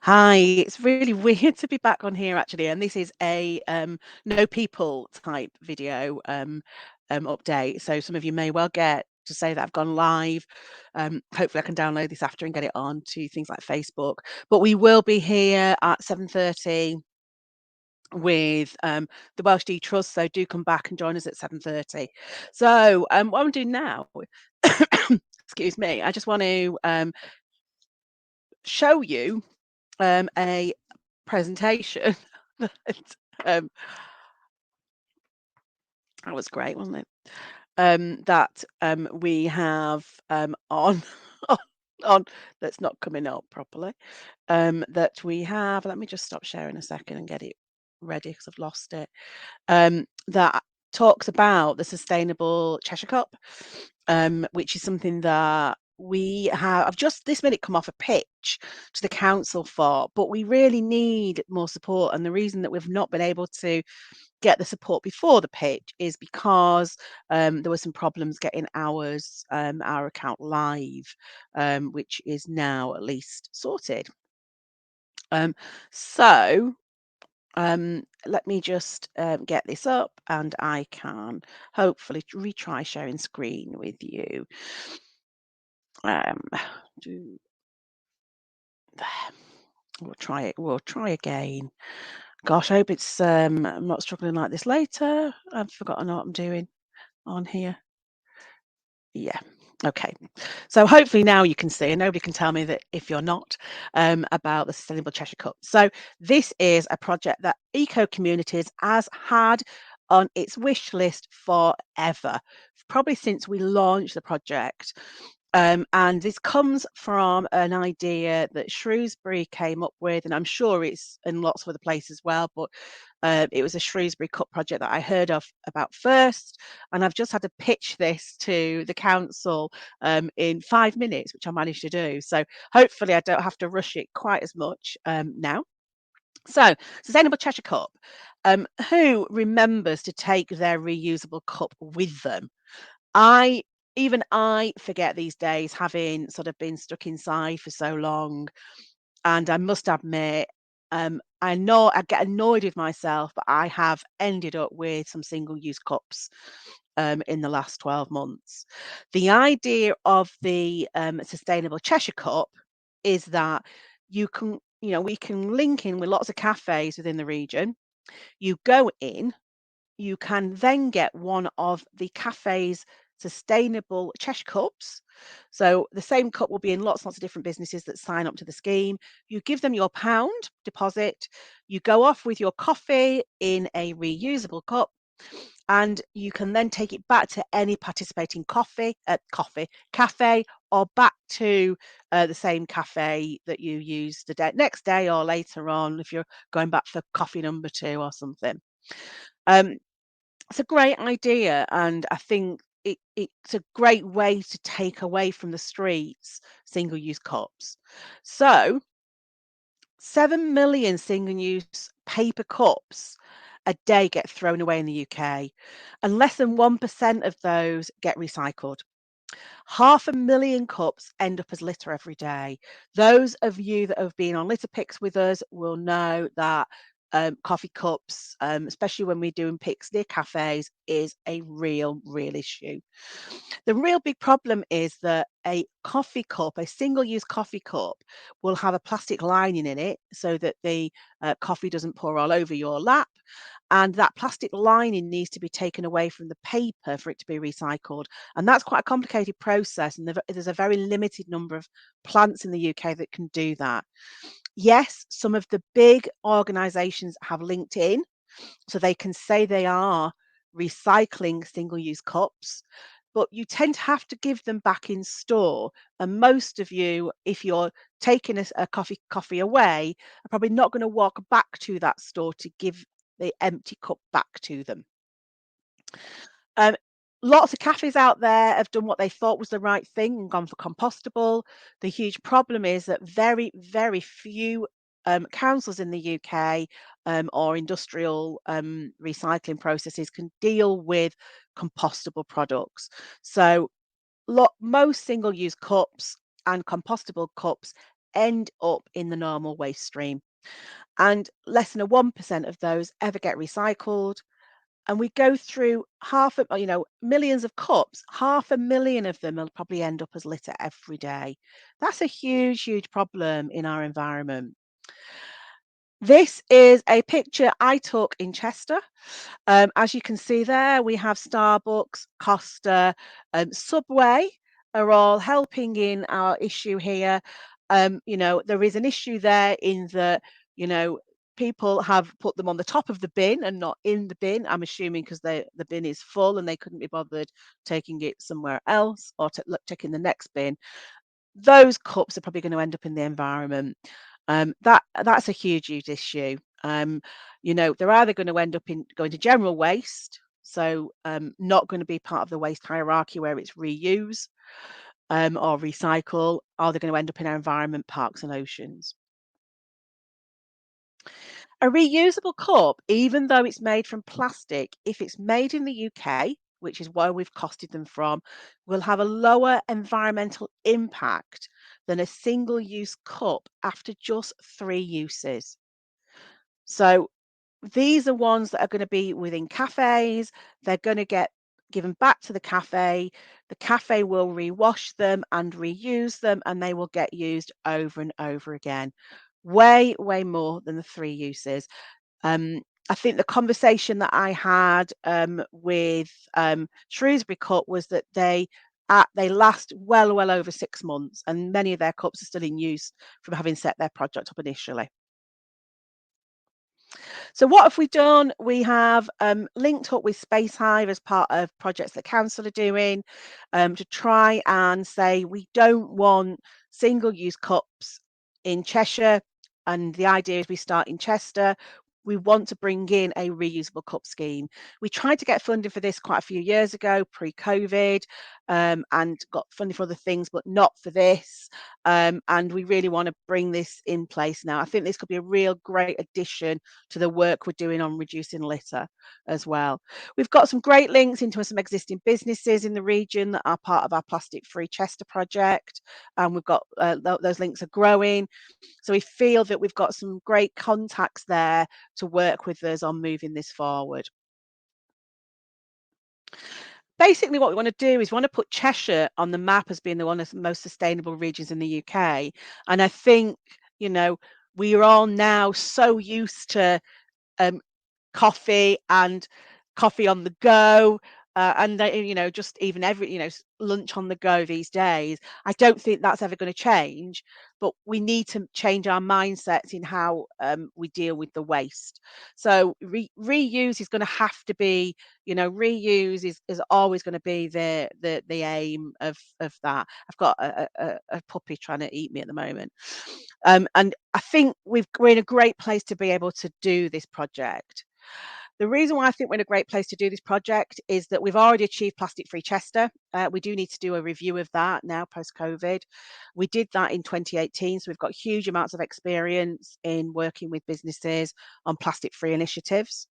Hi, it's really weird to be back on here actually, and this is a no people type video update. So some of you may well get to say that I've gone live. Hopefully, I can download this after and get it on to things like Facebook. But we will be here at 7:30 with the Welsh D Trust. So do come back and join us at 7:30. So what I'm doing now, excuse me, I just want to show you a presentation that, um, that was great, wasn't it? That we have on on that's not coming up properly. That we have. Let me just stop sharing a second and get it ready because I've lost it. That talks about the sustainable Cheshire Cup, which is something that we have. I've just this minute come off a pitch to the council for, but we really need more support. And the reason that we've not been able to get the support before the pitch is because there were some problems getting our account live, which is now at least sorted. Um, so let me just get this up and I can hopefully retry sharing screen with you. Um, do there. We'll try it. We'll try again. Gosh, I hope it's I'm not struggling like this later. I've forgotten what I'm doing on here. Yeah. Okay. So hopefully now you can see, and nobody can tell me that if you're not, about the Sustainable Cheshire Cup. So this is a project that Eco Communities has had on its wish list forever, probably since we launched the project. And this comes from an idea that Shrewsbury came up with, and I'm sure it's in lots of other places as well, but it was a Shrewsbury Cup project that I heard of about first, and I've just had to pitch this to the council in 5 minutes, which I managed to do. So hopefully I don't have to rush it quite as much now. So, Sustainable Cheshire Cup. Who remembers to take their reusable cup with them? I Even I forget these days, having sort of been stuck inside for so long, and I must admit, I know I get annoyed with myself, but I have ended up with some single-use cups in the last 12 months. The idea of the sustainable Cheshire Cup is that we can link in with lots of cafes within the region. You go in, you can then get one of the cafe's sustainable Cheshire Cups. So the same cup will be in lots and lots of different businesses that sign up to the scheme. You give them your pound deposit, you go off with your coffee in a reusable cup, and you can then take it back to any participating cafe, or back to the same cafe that you used the next day or later on if you're going back for coffee number two or something. Um, it's a great idea, and I think it's a great way to take away from the streets single-use cups. So 7 million single-use paper cups a day get thrown away in the UK, and less than 1% of those get recycled. 500,000 cups end up as litter every day. Those of you that have been on litter picks with us will know that coffee cups, especially when we're doing picks near cafes, is a real issue. The real big problem is that a coffee cup, a single-use coffee cup, will have a plastic lining in it so that the coffee doesn't pour all over your lap. And that plastic lining needs to be taken away from the paper for it to be recycled. And that's quite a complicated process. And there's a very limited number of plants in the UK that can do that. Yes, some of the big organisations have linked in, so they can say they are recycling single-use cups, but you tend to have to give them back in store. And most of you, if you're taking a coffee away, are probably not going to walk back to that store to give the empty cup back to them. Um, Lots of cafes out there have done what they thought was the right thing and gone for compostable. The huge problem is that very few councils in the UK or industrial recycling processes can deal with compostable products. So most single-use cups and compostable cups end up in the normal waste stream. And less than a 1% of those ever get recycled. And we go through millions of cups, 500,000 of them will probably end up as litter every day. That's a huge, huge problem in our environment. This is a picture I took in Chester. As you can see there, we have Starbucks, Costa, Subway are all helping in our issue here. There is an issue there in that, you know, people have put them on the top of the bin and not in the bin. I'm assuming because the bin is full and they couldn't be bothered taking it somewhere else or taking the next bin. Those cups are probably going to end up in the environment. That's a huge issue. They're either going to end up in going to general waste, so not going to be part of the waste hierarchy where it's reuse or recycle, or they're going to end up in our environment, parks and oceans. A reusable cup, even though it's made from plastic, if it's made in the UK, which is where we've costed them from, will have a lower environmental impact than a single-use cup after just 3 uses. So these are ones that are going to be within cafes. They're going to get given back to the cafe. The cafe will rewash them and reuse them, and they will get used over and over again. Way, way more than the 3 uses. I think the conversation that I had with Shrewsbury Cup was that they last well over 6 months, and many of their cups are still in use from having set their project up initially. So what have we done? We have linked up with Space Hive as part of projects that council are doing to try and say we don't want single-use cups in Cheshire, and the idea is we start in Chester. We want to bring in a reusable cup scheme. We tried to get funding for this quite a few years ago, pre-COVID, and got funding for other things, but not for this. And we really want to bring this in place now. I think this could be a real great addition to the work we're doing on reducing litter as well. We've got some great links into some existing businesses in the region that are part of our Plastic Free Chester project. And we've got those links are growing. So we feel that we've got some great contacts there to work with us on moving this forward. Basically, what we want to do is we want to put Cheshire on the map as being one of the most sustainable regions in the UK. And I think, you know, we are all now so used to um, coffee and coffee on the go, and just even every lunch on the go these days. I don't think that's ever going to change, but we need to change our mindsets in how we deal with the waste. So reuse is going to have to be, reuse is always going to be the aim of that. I've got a puppy trying to eat me at the moment. And I think we're in a great place to be able to do this project. The reason why I think we're in a great place to do this project is that we've already achieved Plastic Free Chester. We do need to do a review of that now post-COVID. We did that in 2018, so we've got huge amounts of experience in working with businesses on plastic-free initiatives.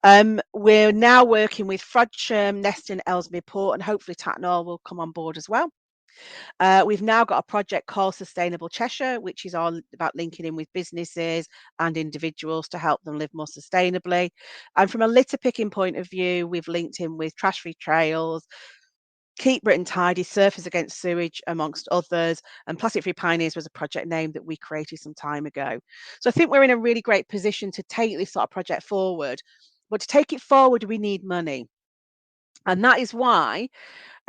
We're now working with Frodsham, Neston, Ellesmere Port, and hopefully Tatnall will come on board as well. We've now got a project called Sustainable Cheshire, which is all about linking in with businesses and individuals to help them live more sustainably. And from a litter picking point of view, we've linked in with Trash Free Trails, Keep Britain Tidy, Surfers Against Sewage, amongst others. And Plastic Free Pioneers was a project name that we created some time ago. So I think we're in a really great position to take this sort of project forward. But to take it forward, we need money. And that is why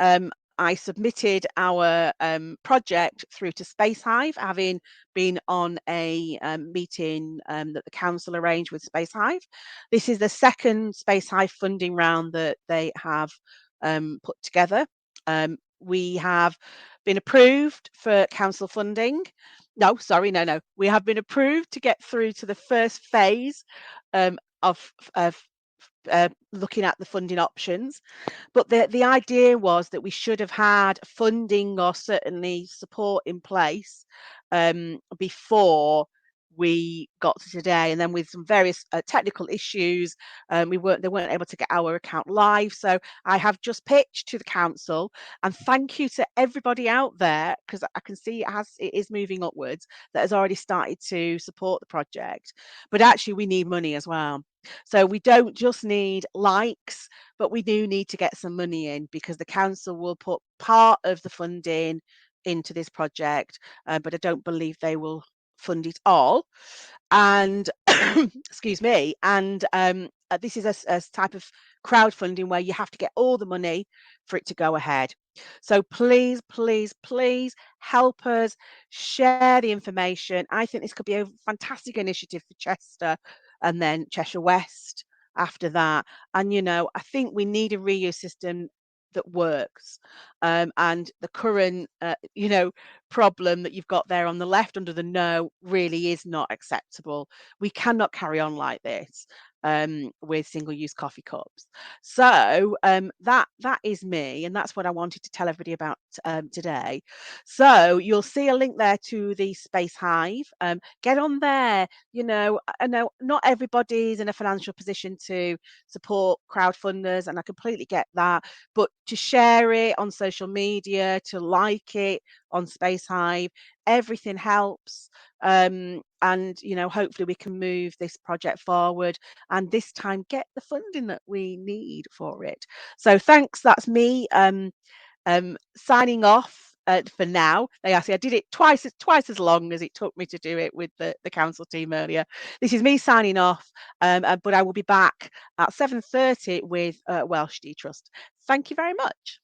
um, I submitted our project through to Space Hive, having been on a meeting that the council arranged with Space Hive. This is the second Space Hive funding round that they have put together. We have been approved for council funding. No, sorry, no. We have been approved to get through to the first phase of looking at the funding options. But the idea was that we should have had funding or certainly support in place before we got to today, and then with some various technical issues, they weren't able to get our account live. So I have just pitched to the council, and thank you to everybody out there, because I can see it is moving upwards, that has already started to support the project. But actually, we need money as well. So we don't just need likes, but we do need to get some money in, because the council will put part of the funding into this project, but I don't believe they will fund it all. And excuse me, and this is a type of crowdfunding where you have to get all the money for it to go ahead. So please, please, please help us share the information. I think this could be a fantastic initiative for Chester, and then Cheshire West after that. And I think we need a reuse system that works. And the current, problem that you've got there on the left under the no really is not acceptable. We cannot carry on like this, with single-use coffee cups. So that is me, and that's what I wanted to tell everybody about today. So you'll see a link there to the Space Hive. Get on there. I know not everybody's in a financial position to support crowdfunders, and I completely get that. But to share it on social media, to like it on Space Hive, everything helps. And hopefully we can move this project forward, and this time get the funding that we need for it. So thanks. That's me. Signing off for now. I did it twice as long as it took me to do it with the council team earlier. This is me signing off, but I will be back at 7:30 with Welsh D Trust. Thank you very much.